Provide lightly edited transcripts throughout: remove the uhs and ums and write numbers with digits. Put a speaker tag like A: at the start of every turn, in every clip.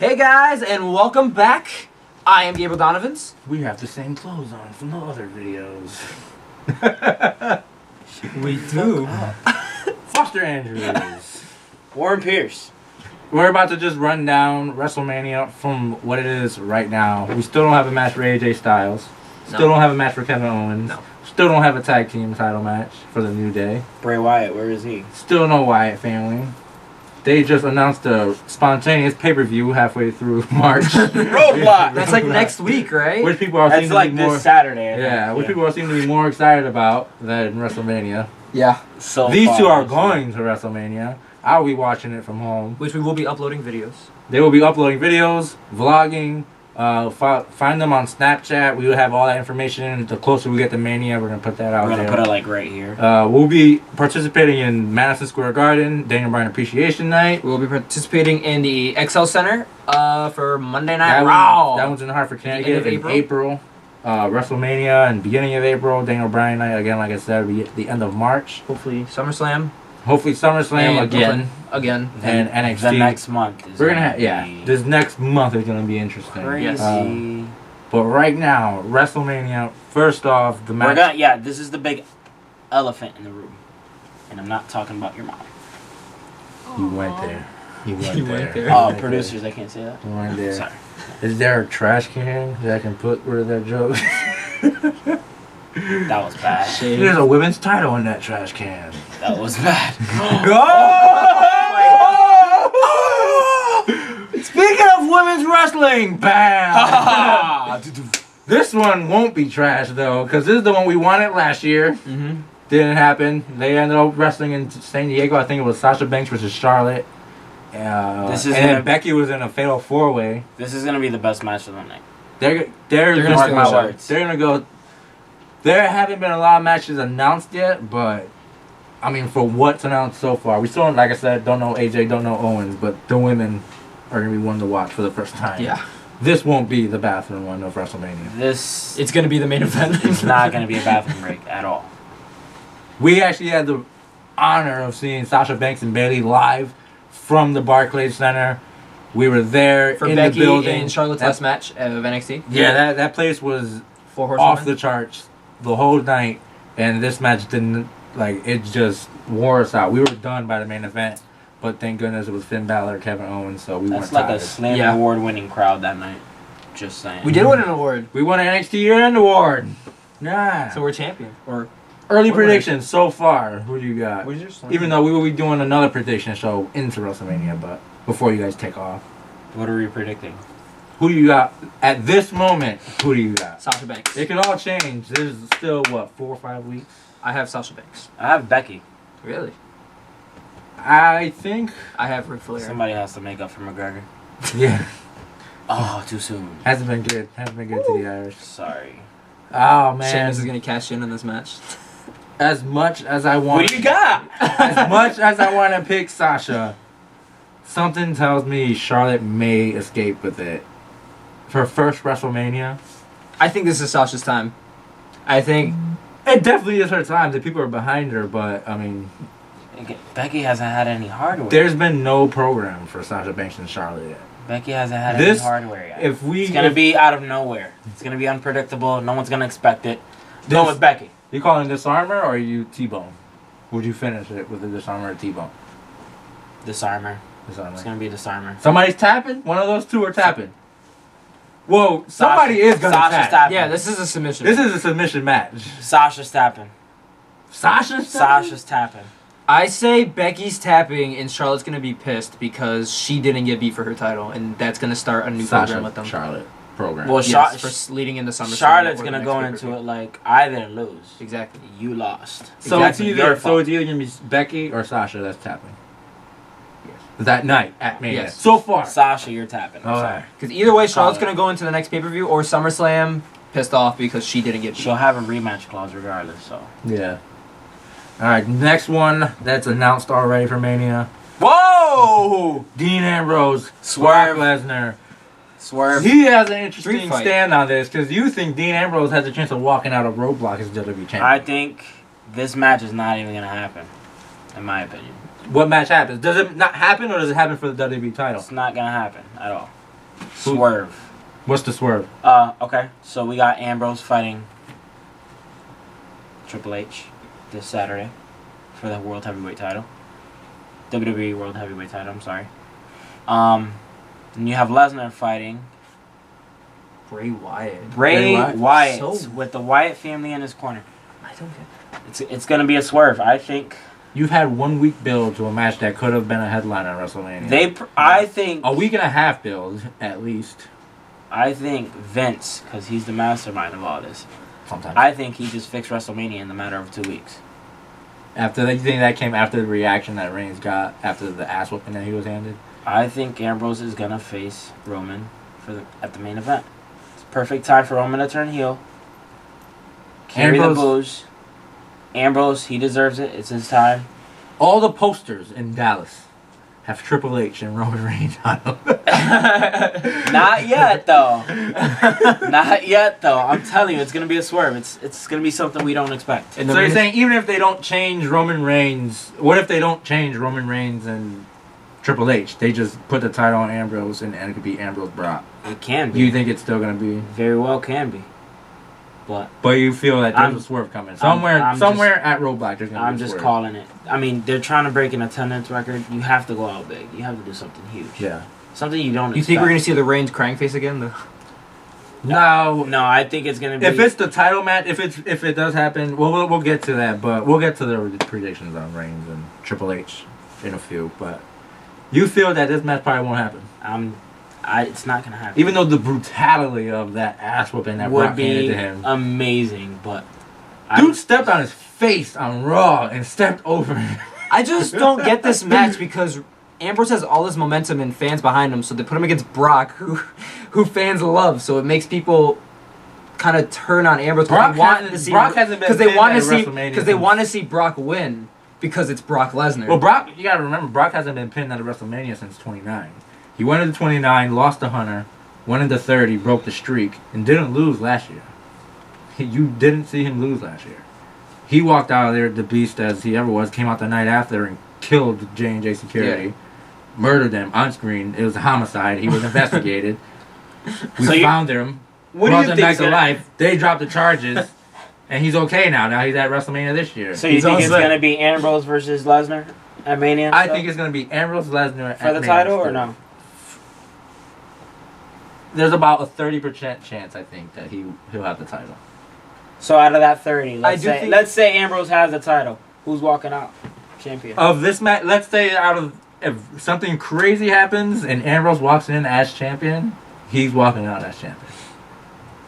A: Hey guys, and welcome back. I am Gabriel Donovans.
B: We have the same clothes on from the other videos.
A: We do.
B: Foster Andrews.
C: Warren Pierce.
B: We're about to just run down WrestleMania from what it is right now. We still don't have a match for AJ Styles. Still don't have a match for Kevin Owens.
A: No.
B: Still don't have a tag team title match for the New Day.
C: Bray Wyatt, where is he?
B: Still no Wyatt family. They just announced a spontaneous pay-per-view halfway through March.
C: Roadblock!
A: That's like next week, right?
B: Which people are
C: That's
B: seem to
C: like
B: be more
C: this Saturday. I think.
B: yeah, which people are seem to be more excited about than WrestleMania.
A: Yeah.
C: So
B: These
C: far,
B: two are
C: so-
B: going to WrestleMania. I'll be watching it from home.
A: Which we will be uploading videos.
B: They will be uploading videos, vlogging. Find them on Snapchat. We will have all that information. The closer we get to Mania, we're gonna put that out
C: We're
B: there.
C: gonna put it like right here.
B: We'll be participating in Madison Square Garden, Daniel Bryan Appreciation Night.
A: We will be participating in the XL Center for Monday Night
B: That
A: Raw.
B: that one's in Hartford,
A: At the end
B: Connecticut
A: of
B: in April. WrestleMania and beginning of April. Daniel Bryan Night again, like I said, will be at the end of March.
A: Hopefully SummerSlam.
B: Hopefully SummerSlam
A: And again.
B: and NXT.
C: The next month. Is
B: We're gonna
C: gonna
B: have
C: be
B: this next month is gonna be interesting.
C: crazy.
B: But right now, WrestleMania. First off, the match.
C: This is the big elephant in the room, and I'm not talking about your mom.
B: You went there. You went
A: You
B: there.
A: went there.
B: You
C: Oh,
B: went
C: producers, I can't say that.
B: there. You went there.
C: Sorry.
B: Is there a trash can that I can put rid of that joke?
C: That was bad.
B: There's a women's title in that trash can.
C: That was bad.
B: Speaking of women's wrestling, bam! This one won't be trash though, because this is the one we wanted last year.
A: Mm-hmm.
B: Didn't happen. They ended up wrestling in San Diego. I think it was Sasha Banks versus Charlotte.
C: This is
B: and
C: gonna-
B: Becky was in a fatal 4-way.
C: This is gonna be the best match of the night.
B: They're
A: gonna
B: mark
A: steal
B: my
A: the show.
B: words. They're gonna go. There haven't been a lot of matches announced yet, but I mean, for what's announced so far, we still, like I said, don't know AJ, don't know Owens, but the women are gonna be one to watch for the first time.
A: Yeah.
B: This won't be the bathroom one of WrestleMania.
C: This
A: It's gonna be the main event.
C: is not gonna be a bathroom break at all.
B: We actually had the honor of seeing Sasha Banks and Bayley live from the Barclays Center. We were there
A: For
B: in
A: Becky
B: the building.
A: and Charlotte's last match of NXT.
B: Yeah, that place was
A: 4 Horsemen.
B: off the charts the whole night, and this match didn't, like, it just wore us out. We were done by the main event, but thank goodness it was Finn Balor, Kevin Owens, so we
C: That's
B: weren't
C: like
B: tired.
C: a Slam
A: Yeah.
C: Award winning crowd that night. Just saying.
A: We did win an award,
B: We won an NXT Year-End Award. Yeah.
A: so we're champion. Or
B: Early
A: what were
B: predictions so far. Who do you got?
A: what is your slam?
B: Even though we will be doing another prediction show into WrestleMania, but before you guys take off,
C: What are we predicting?
B: who do you got at this moment? Who do you got?
A: Sasha Banks.
B: It could all change. There's still what, 4 or 5 weeks?
A: I have Sasha Banks.
C: I have Becky.
A: Really?
B: I think.
A: I have Ric Flair.
C: Somebody has to make up for McGregor.
B: Yeah.
C: Oh, too soon.
B: Hasn't been good. Hasn't been good to the Irish.
C: Sorry.
B: Oh man.
A: Sheamus is gonna cash in this match.
B: As much as I want,
C: What do you got?
B: as much as I want to pick Sasha, something tells me Charlotte may escape with it. For first WrestleMania,
A: I think this is Sasha's time. I think
B: it definitely is her time. The people are behind her, but I mean,
C: Becky hasn't had any hardware.
B: there's been no program for Sasha Banks and Charlotte yet.
C: Becky hasn't had
B: This-
C: any hardware yet.
B: If we,
C: It's gonna be out of nowhere. It's gonna be unpredictable. No one's gonna expect it. Go with Becky.
B: You calling disarmer or you T-bone? Would you finish it with a disarmer or T-bone?
C: Disarmer.
B: Disarmer.
C: It's gonna be disarmer.
B: Somebody's tapping. One of those two are tapping. Whoa! Somebody is gonna
C: Sasha's
B: tap.
C: tapping.
A: yeah, this is a submission.
B: This is a submission match.
C: Sasha's tapping.
B: Sasha's tapping?
C: Sasha's tapping.
A: I say Becky's tapping and Charlotte's gonna be pissed because she didn't get beat for her title, and that's gonna start a new program with them.
B: Charlotte program.
C: Well,
A: Yes, for leading into SummerSlam.
C: Charlotte's
A: or the
C: gonna
A: next
C: go
A: pay-per-view.
C: into it like I didn't lose.
A: Exactly.
C: You lost.
B: so
A: exactly,
B: it's
C: your
B: either
C: fault.
B: gonna be Becky or Sasha that's tapping. That night at Mania.
A: Yes.
B: So far.
C: Sasha, you're tapping. I'm
B: All
C: sorry.
B: right.
A: Because either way, Charlotte's
C: Call it.
A: gonna go into the next pay per view or SummerSlam pissed off because she didn't get beat.
C: She'll have a rematch clause regardless. So.
B: Yeah. All right. Next one that's announced already for Mania.
C: Whoa!
B: Dean Ambrose,
C: Swerve.
B: Brock Lesnar.
C: Swerve.
B: He has an
A: Street
B: interesting
A: fight.
B: stand on this because you think Dean Ambrose has a chance of walking out of Roadblock as WWE champion.
C: I think this match is not even gonna happen, in my opinion.
B: What match happens? Does it not happen or does it happen for the WWE title?
C: It's not gonna happen at all. Swerve.
B: What's the swerve?
C: Okay. So we got Ambrose fighting Triple H this Saturday for the World Heavyweight title. WWE World Heavyweight title, I'm sorry. And you have Lesnar fighting
A: Bray Wyatt.
C: Bray Wyatt
A: So-
C: with the Wyatt family in his corner.
A: I don't get
C: It's going to be a swerve, I think.
B: You've had 1 week build to a match that could have been a headline at WrestleMania.
C: I think
B: A week and a half build, at least.
C: I think Vince, because he's the mastermind of all this,
B: Sometimes.
C: I think he just fixed WrestleMania in the matter of 2 weeks.
B: After that, you think that came after the reaction that Reigns got after the ass whooping that he was handed?
C: I think Ambrose is gonna face Roman at the main event. It's a perfect time for Roman to turn heel. Carry the booze. Ambrose, he deserves it. It's his time.
B: All the posters in Dallas have Triple H and Roman Reigns on them.
C: Not yet, though. Not yet, though. I'm telling you, it's gonna be a swerve. It's gonna be something we don't expect.
B: So you're saying even if they don't change Roman Reigns, what if they don't change Roman Reigns and Triple H? They just put the title on Ambrose and it could be Ambrose Brock.
C: It can be.
B: You think it's still going to be?
C: Very well can be. But
B: you feel that there's a swerve coming. Somewhere at Roadblock there's going to be
C: I'm
B: a
C: just
B: swerve.
C: calling it. I mean, they're trying to break an attendance record. You have to go out big. You have to do something huge.
B: Yeah.
C: Something you don't
A: You
C: expect.
A: think we're gonna see the Reigns crying face again?
B: No.
C: No, I think it's gonna be.
B: If it's the title match, if it does happen, we'll get to that. But we'll get to the predictions on Reigns and Triple H in a few. But you feel that this match probably won't happen.
C: It's not gonna happen.
B: Even though the brutality of that ass whooping that
C: would
B: Brock handed
C: be
B: to him.
C: amazing, but
B: Dude stepped on his face on Raw and stepped over him.
A: I just don't get this match because Ambrose has all this momentum and fans behind him, so they put him against Brock, who fans love. So it makes people kind of turn on Ambrose.
B: Brock hasn't been
A: because they want to see
B: WrestleMania
A: because they want to see Brock win because it's Brock Lesnar.
B: Well, Brock, you gotta remember, Brock hasn't been pinned at a WrestleMania since 29. He went into 29, lost to Hunter, went into 30, broke the streak, and didn't lose last year. You didn't see him lose last year. He walked out of there the beast as he ever was, came out the night after and killed J&J Security, murdered them on screen. It was a homicide. He was investigated. We found him, brought him back to life. They dropped the charges, and he's okay now. Now he's at WrestleMania this year.
C: So you think it's going to be Ambrose versus Lesnar at Mania?
B: I think it's going to be Ambrose Lesnar
C: for the title or no?
B: There's about a 30% chance, I think, that he'll have the title.
C: So out of that 30, let's say Ambrose has the title. Who's walking out champion?
B: Of this match, let's say if something crazy happens and Ambrose walks in as champion, he's walking out as champion.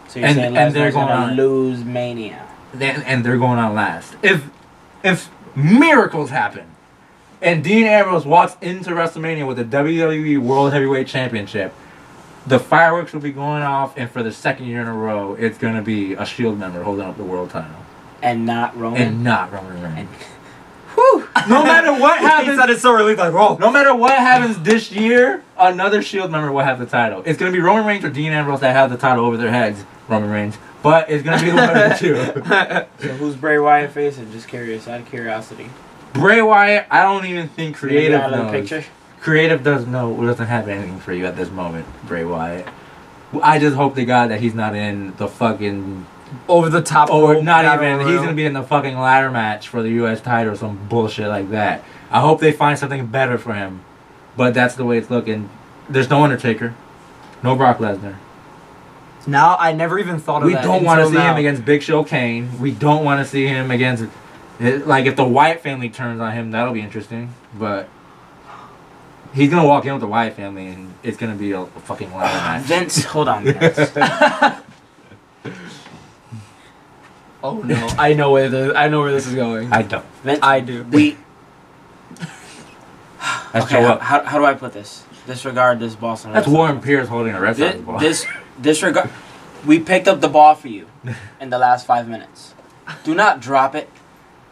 C: So you're saying Lesnar's going to lose Mania.
B: And they're going on last. If miracles happen and Dean Ambrose walks into WrestleMania with the WWE World Heavyweight Championship, the fireworks will be going off, and for the second year in a row, it's going to be a Shield member holding up the world title.
C: And not Roman?
B: Reigns. Whew. No matter what happens...
A: He said it so relieved, like, whoa.
B: No matter what happens this year, another Shield member will have the title. It's going to be Roman Reigns or Dean Ambrose that have the title over their heads. Roman Reigns. But it's going to be one of the two.
C: So who's Bray Wyatt facing? Just curious, out of curiosity.
B: Bray Wyatt, I don't even think creative
C: out of
B: knows.
C: the picture?
B: Creative doesn't have anything for you at this moment, Bray Wyatt. I just hope to God that he's not in the fucking
A: over the top.
B: Or not even. He's gonna be in the fucking ladder match for the U.S. title or some bullshit like that. I hope they find something better for him. But that's the way it's looking. There's no Undertaker, no Brock Lesnar.
A: Now I never even thought of
B: We
A: that.
B: don't want to see him against Big Show Kane. We don't want to see him against. Like if the Wyatt family turns on him, that'll be interesting. But. He's going to walk in with the Wyatt family, and it's going to be a fucking ladder match.
C: Vince, hold on, Vince.
A: Oh, no. I know where this is going.
B: I don't.
C: Vince,
A: I do.
B: Let's show up.
C: How do I put this? Disregard this Boston Red
B: That's
C: Sox.
B: Warren Pierce holding a Red Sox ball.
C: Disregard. We picked up the ball for you in the last 5 minutes. Do not drop it.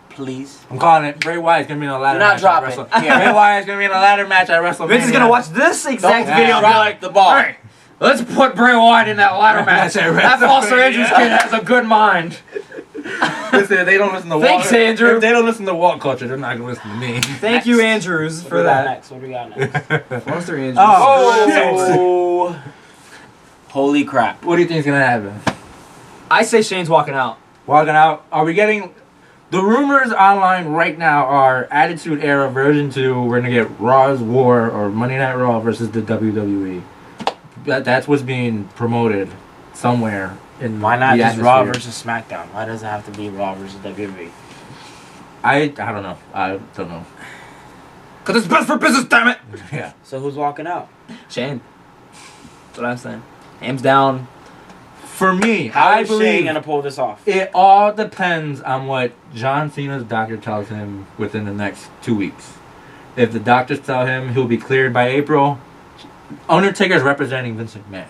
C: Please.
B: I'm calling it. Bray Wyatt's going to be in a ladder match.
C: Do not drop it.
B: Bray Wyatt's going to be in a ladder match at WrestleMania.
A: Vince is going to watch this exact video and be like,
C: the ball.
A: Hey, let's put Bray Wyatt in that ladder match. That Foster Andrews kid has a good mind.
B: Listen, they don't listen to
A: Thanks,
B: Walt.
A: Andrew.
B: If they don't listen to Walt culture, they're not going to listen to me.
A: Thank you, Andrews, for that.
C: What do we got next?
A: Foster Andrews.
B: Oh,
C: Holy crap.
B: What do you think is gonna happen?
A: I say Shane's walking out.
B: Walking out. Are we getting... The rumors online right now are Attitude Era version 2. We're gonna get Raw's War or Monday Night Raw versus the WWE. That's what's being promoted somewhere in
C: Why not
B: the
C: just Raw
B: atmosphere.
C: versus SmackDown? Why does it have to be Raw versus WWE?
B: I don't know. I don't know.
A: Because it's best for business, damn it!
B: Yeah.
C: So who's walking out?
A: Shane. That's what I'm saying. Hands down.
B: For me,
C: How
B: I
C: is Shane
B: believe
C: gonna pull this off?
B: it all depends on what John Cena's doctor tells him within the next 2 weeks. If the doctors tell him he'll be cleared by April, Undertaker's representing Vince McMahon.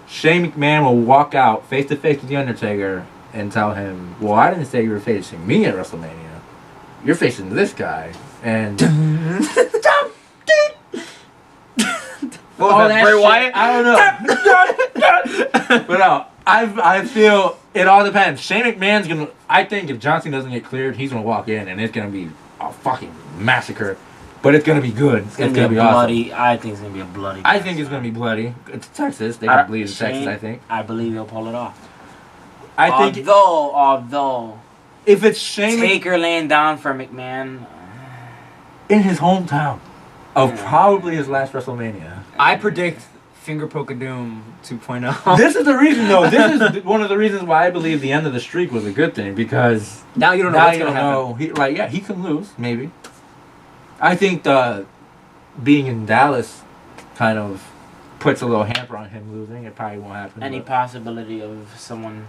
B: Shane McMahon will walk out face to face with the Undertaker and tell him, "Well, I didn't say you were facing me at WrestleMania. You're facing this guy." And
A: What
B: all
A: was
B: that
A: Bray
B: shit,
A: Wyatt?
B: I don't know. But no, I feel it all depends. Shane McMahon's gonna. I think if John Cena doesn't get cleared, he's gonna walk in and it's gonna be a fucking massacre. But it's gonna be good. It's gonna be
C: bloody.
B: awesome.
C: I think it's gonna be a bloody.
B: I think it's gonna be bloody. It's Texas. They can bleed in Texas. I think.
C: I believe he'll pull it off.
B: I think
C: Although
B: if it's Shane
C: Taker laying down for McMahon.
B: in his hometown of probably his last WrestleMania.
A: I predict Finger Poke of Doom 2.0.
B: This is the reason, though. This is one of the reasons why I believe the end of the streak was a good thing, because
A: Now you don't know
B: now
A: what's
B: you
A: going
B: don't
A: to happen.
B: know. He can lose, maybe. I think the being in Dallas kind of puts a little hamper on him losing. It probably won't happen.
C: Any
B: but
C: possibility of someone,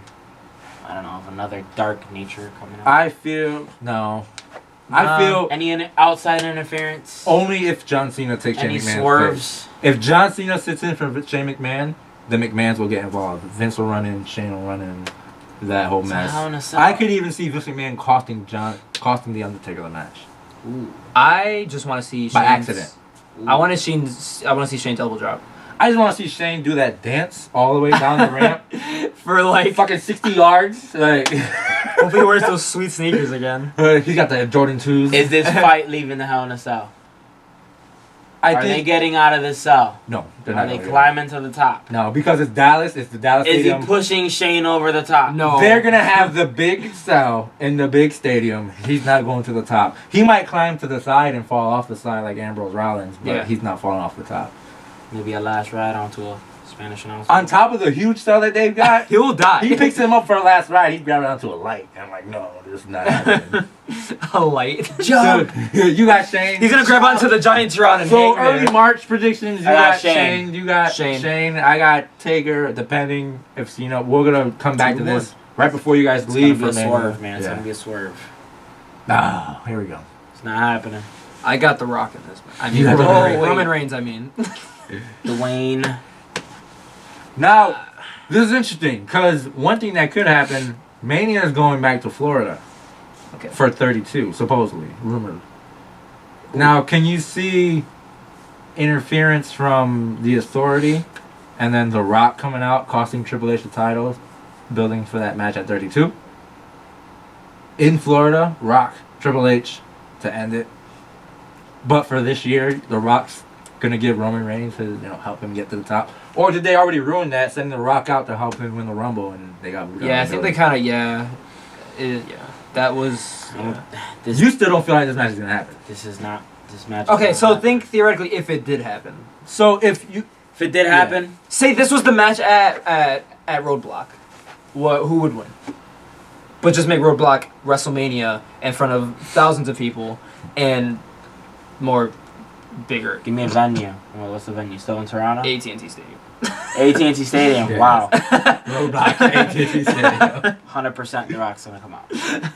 C: I don't know, of another dark nature coming out?
B: I feel no. I feel
C: Any outside interference?
B: only if John Cena takes Shane
C: Any
B: McMahon's
C: swerves?
B: place. If John Cena sits in for Shane McMahon, the McMahons will get involved. Vince will run in, Shane will run in. That whole mess.
C: Hell in a Cell.
B: I could even see Vince McMahon costing the Undertaker the match
C: Ooh.
A: I just want to see
B: by
A: Shane's-
B: accident.
A: I want to see Shane's elbow drop.
B: I just want to see Shane do that dance all the way down the ramp,
A: For like,
B: fucking 60 yards. Like
A: hope he wears those sweet sneakers again.
B: he's got the Jordan 2s.
C: Is this fight leaving the Hell in a Cell?
B: I
C: Are
B: think
C: they getting out of this cell?
B: no, they're
C: Are
B: not.
C: they
B: gonna
C: climbing to the top?
B: No, because it's Dallas. It's the Dallas
C: Is
B: Stadium.
C: he pushing Shane over the top?
A: No.
B: They're gonna have the big cell in the big stadium. He's not going to the top. He might climb to the side and fall off the side like Ambrose Rollins, but
A: Yeah.
B: he's not falling off the top.
C: Maybe a last ride onto a Spanish announcer.
B: On top of the huge cell that they've got,
A: He will die.
B: he picks him up for a last ride. He grabs onto a light. And I'm like, no, this is not happening.
A: a light.
B: So, you got Shane.
A: He's gonna grab onto the Giantron and
B: So
A: hang
B: early
A: there.
B: March predictions. You
C: I got
B: got
C: Shane.
B: Shane. You got
A: Shane.
B: Shane. I got Taker. Depending if we're gonna come back to
A: 2-1.
B: this right before you guys
C: It's
B: leave
C: gonna
B: for
C: be a
B: Mania.
C: swerve, man. It's
B: Yeah.
C: gonna be a swerve.
B: Ah, here we go.
C: It's not happening.
A: I got The Rock in this. I mean,
B: You got
A: Roman,
B: The Rock.
A: Roman Reigns. I mean,
C: Dwayne.
B: Now, this is interesting because one thing that could happen, Mania is going back to Florida.
A: Okay.
B: For 32, supposedly, rumored. Now, can you see interference from the Authority, and then The Rock coming out, costing Triple H the title, building for that match at 32? In Florida, Rock, Triple H to end it. But for this year, The Rock's gonna give Roman Reigns to help him get to the top. Or did they already ruin that, sending The Rock out to help him win the Rumble, and they got
A: yeah, I think they kind of That was.
C: This,
B: You still don't feel like this match is gonna happen.
C: this is not. This match. is
A: Okay,
C: not
A: so
C: happening.
A: think theoretically if it did happen.
B: So if you
C: If it did happen,
A: Say this was the match at Roadblock. Who would win? But just make Roadblock WrestleMania in front of thousands of people and more bigger.
C: give me a venue. Well, what's the venue? Still in Toronto?
A: AT&T Stadium.
C: AT&T Stadium.
B: Yeah.
C: Wow.
B: Roadblock AT&T Stadium.
C: 100% The Rock's gonna come out.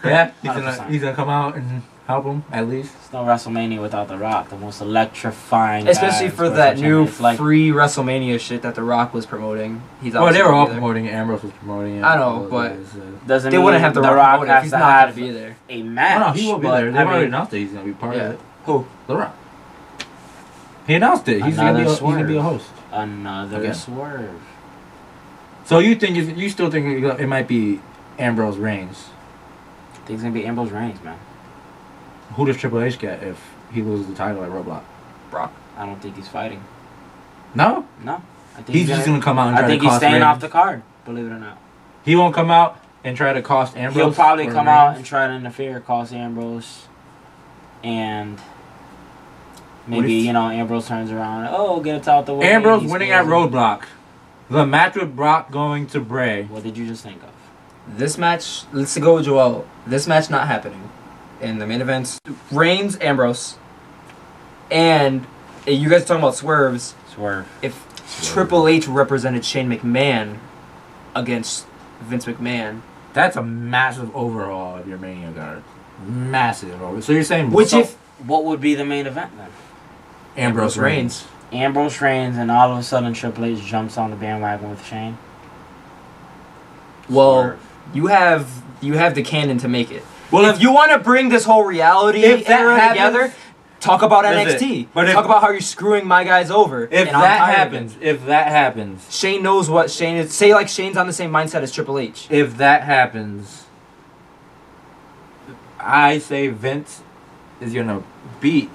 B: Yeah,
C: 100%.
B: he's gonna come out and help him at least.
C: It's no WrestleMania without The Rock. The most electrifying. guy
A: Especially
C: in
A: for
C: sports
A: that
C: entertainment.
A: new
C: It's like,
A: free WrestleMania shit that The Rock was promoting. He's
B: Well, they
A: obviously
B: were all
A: gonna be there.
B: promoting it. Ambrose was promoting it.
A: I know,
B: All those
A: but-
B: guys,
C: doesn't
A: They
C: mean
A: wouldn't have The Rock promote it if
C: has
A: he's
C: to
A: not
C: have
A: gonna be there.
C: a match.
B: Oh, no, he will be
C: but,
B: there. They've
C: I
B: already
C: mean,
B: announced that he's gonna be part
A: Yeah.
B: of it.
A: Who?
B: The Rock. He announced it. He's gonna be a host.
C: Another
B: Okay.
C: swerve.
B: So you still think it might be Ambrose Reigns?
C: I think it's gonna be Ambrose Reigns, man.
B: Who does Triple H get if he loses the title at Roadblock?
A: Brock.
C: I don't think he's fighting.
B: No.
C: No. I think
B: He's just gonna come out and try
C: I think
B: to
C: he's
B: cost
C: staying
B: Reigns.
C: off the card. Believe it or not,
B: He won't come out and try to cost Ambrose.
C: he'll probably
B: or
C: come
B: Reigns?
C: out and try to interfere, cost Ambrose, and maybe
A: if-
C: Ambrose turns around. Oh, get it out the way.
B: Ambrose
C: He
B: winning
C: squares
B: at
C: it.
B: Roadblock. The match with Brock going to Bray.
C: What did you just think of?
A: This match, let's go with Joel. This match not happening. In the main event, Reigns, Ambrose, and you guys talking about swerves.
C: Swerve.
A: If Triple H represented Shane McMahon against Vince McMahon,
B: That's a massive overhaul of your Mania card. Massive overhaul. So you're saying
C: What would be the main event then?
B: Ambrose Reigns.
C: Ambrose Reigns, and all of a sudden Triple H jumps on the bandwagon with Shane.
A: well,
C: Swerve.
A: you have the canon to make it.
B: Well,
A: If you want to bring this whole reality
B: If that
A: era
B: happens-
A: together, talk about
B: Listen,
A: NXT.
B: but if-
A: talk about how you're screwing my guys over.
B: If
A: and I'm
B: that
A: tired of it.
B: happens,
A: Shane knows what Shane is. Say like Shane's on the same mindset as Triple H.
B: if that happens, I say Vince is gonna beat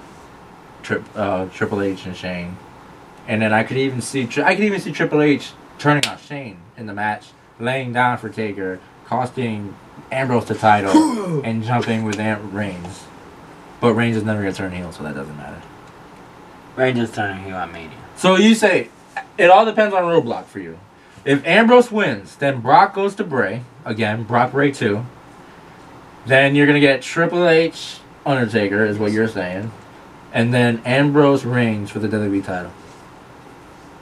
B: Triple H and Shane, and then I could even see Triple H turning on Shane in the match, laying down for Taker, costing Ambrose the title, and jumping with Reigns. But Reigns is never gonna turn heel, so that doesn't matter.
C: Reigns is turning heel at Mania.
B: So you say it all depends on Roadblock for you. If Ambrose wins, then Brock goes to Bray again. Brock Bray 2. Then you're gonna get Triple H Undertaker is what you're saying, and then Ambrose Reigns for the WWE title.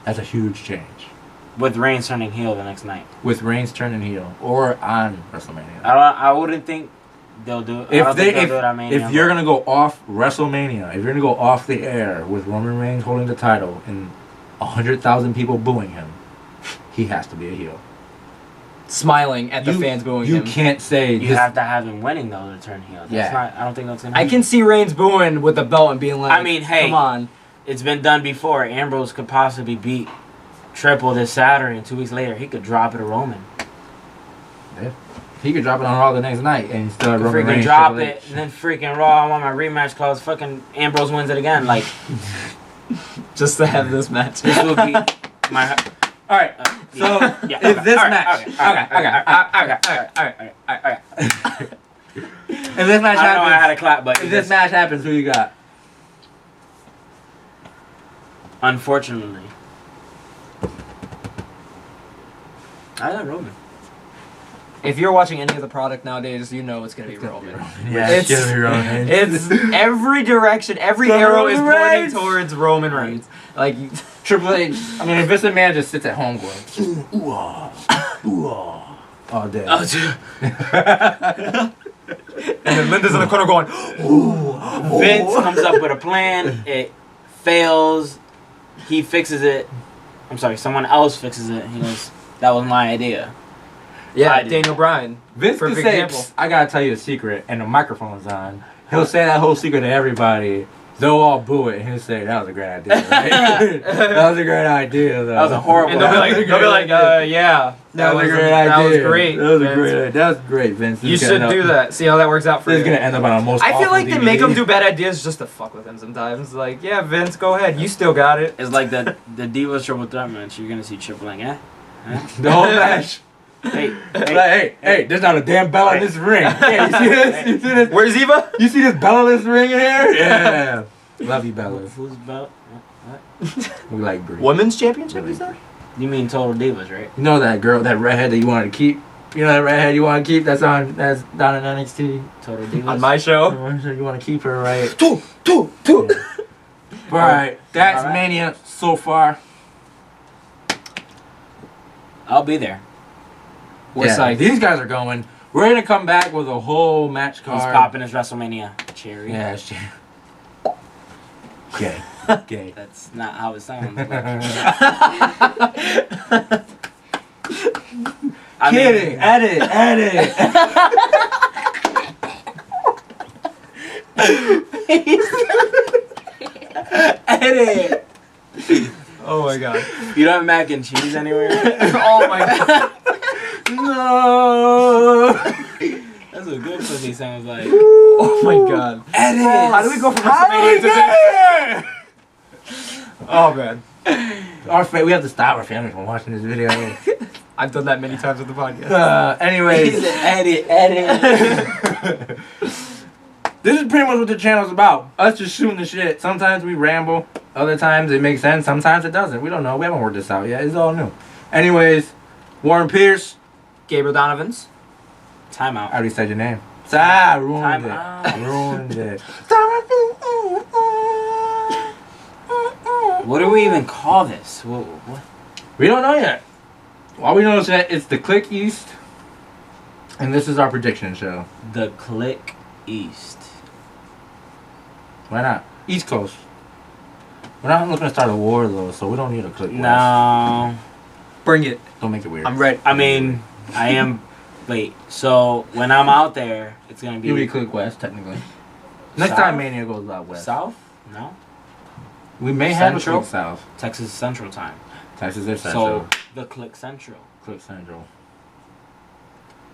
B: That's a huge change.
C: With Reigns turning heel the next night.
B: With Reigns turning heel or on WrestleMania.
C: I wouldn't think they'll do it. I don't think they'll do it at Mania.
B: If you're gonna go off WrestleMania, if you're gonna go off the air with Roman Reigns holding the title and 100,000 people booing him, he has to be a heel.
A: Smiling at the fans booing
B: You
A: him.
B: can't say
C: You have to have him winning though to turn heel. That's not, I don't think that's gonna.
A: I can see Reigns booing with the belt and being like,
C: I mean, hey.
A: come on.
C: It's been done before. Ambrose could possibly beat Triple this Saturday, and 2 weeks later he could drop it to Roman.
B: Yeah. He could drop it on Raw the next night and still have Roman
C: Freaking
B: Reigns.
C: drop
B: Triple
C: it,
B: H.
C: and then freaking Raw. I want my rematch clause. Fucking Ambrose wins it again. Like
A: Just to have this match.
C: this would be my.
B: All right. So if this match, if this match
C: I know I had a
B: happens,
C: clap, but
B: if this match happens, who you got?
C: unfortunately, I got Roman.
A: If you're watching any of the product nowadays, you know it's gonna be Roman.
B: Yeah,
A: It's-
B: it's gonna be Roman.
A: It's every direction, every
B: Roman
A: arrow is pointing
B: Reigns.
A: towards Roman Reigns. Like,
B: Triple H. I mean, if Vince McMahon just sits at home going, ooh ah, all day.
C: Oh, dude.
A: and then Linda's in the corner going,
C: Vince comes up with a plan. It fails. He fixes it. I'm sorry, someone else fixes it. He goes, "That was my idea."
A: yeah,
C: I did.
A: Daniel Bryan.
B: Vince can
A: Perfect
B: say,
A: example.
B: "Psst, I gotta tell you a secret," and the microphone's on. He'll say that whole secret to everybody. They'll all boo it, and he'll say, "That was a great idea." Right? That was a great idea, though.
C: That was a horrible.
A: And they'll be like, yeah,
B: That was a great idea.
A: That was great.
B: That was a
A: Vince.
B: great idea. That was great, Vince.
A: You should do that. See how that works out for
B: This is
A: you.
B: gonna end up on a most.
A: I feel
B: awful
A: like they make
B: DVD.
A: him do bad ideas just to fuck with him sometimes. Like, yeah, Vince, go ahead. You still got it.
C: It's like the Divas Triple Threat match. You're gonna see Triple H, eh?
B: the whole match.
C: Hey,
B: Hey, there's not a damn bell in this ring. Yeah, you see this? You see this?
A: Where's Eva?
B: You see this Bella-less ring in here? Yeah. Love you, Bella.
C: Who's belt? What?
B: We like Brie.
A: Women's championship, you said?
C: You mean Total Divas, right?
B: You know that girl, that redhead that you wanted to keep? You know that redhead you want to keep? That's down in NXT.
C: Total Divas.
A: On my show.
B: You want to keep her, right?
A: Two.
B: Alright, that's
C: Alright.
B: Mania so far.
C: I'll be there.
A: We're
B: Yeah,
A: psyched.
B: these guys are going. We're going to come back with a whole match card.
C: Who's popping his WrestleMania cherry?
B: Yeah, it's gay. Gay.
C: That's not how it sounds. But I
B: Kidding. Edit.
C: Edit.
A: Oh my god.
C: You don't have mac and cheese anywhere?
A: Oh my god.
B: No.
C: That's what good pussy sounds like.
A: Oh my god.
B: Edit.
A: How do we go from
B: How do
A: WrestleMania
B: we
A: to
B: get
A: this?
B: here?
A: Oh man.
B: We have to stop our family from watching this video.
A: I've done that many times with the podcast.
B: Anyways.
C: edit.
B: This is pretty much what the channel's about. Us just shooting the shit. Sometimes we ramble. Other times it makes sense. Sometimes it doesn't. We don't know. We haven't worked this out yet. It's all new. Anyways, Warren Pierce.
A: Gabriel Donovans.
C: Timeout.
B: I already said your name. Ruined
C: Time
B: it.
C: out.
B: Ruined it.
C: What do we even call this? What?
B: We don't know yet. All we know is that it's the Click East. And this is our prediction show.
C: The Click East.
B: Why not? East Coast. We're not looking to start a war though, so we don't need a Click West.
C: No.
A: Bring it.
B: Don't make it weird.
A: I'm ready.
C: I mean, I am. Wait. So when I'm out there, it's gonna be.
B: You'll be Click West technically. Next
C: South?
B: time Mania goes out west.
C: South? No.
B: We may have a
C: Central?
B: Click South.
C: Texas Central Time.
B: Texas is Central.
C: So the Click Central.
B: Click Central.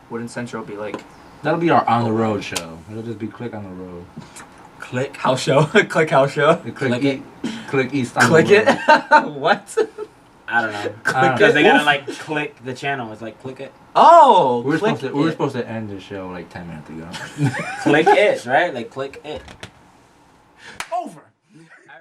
A: Wouldn't Central be like
B: That'll be our on the road show. It'll just be Click on the road.
C: Click.
A: house show? Click house show.
B: The
C: Click it.
B: Click East on
A: Click
B: the
A: it.
B: road.
A: What?
C: I don't know.
B: Click
C: Because
B: it.
C: they gotta like click the channel. It's like click it.
A: Oh,
B: We were
A: click
B: supposed to
A: it.
B: end the show like 10 minutes ago.
C: Click it, right? Like click it.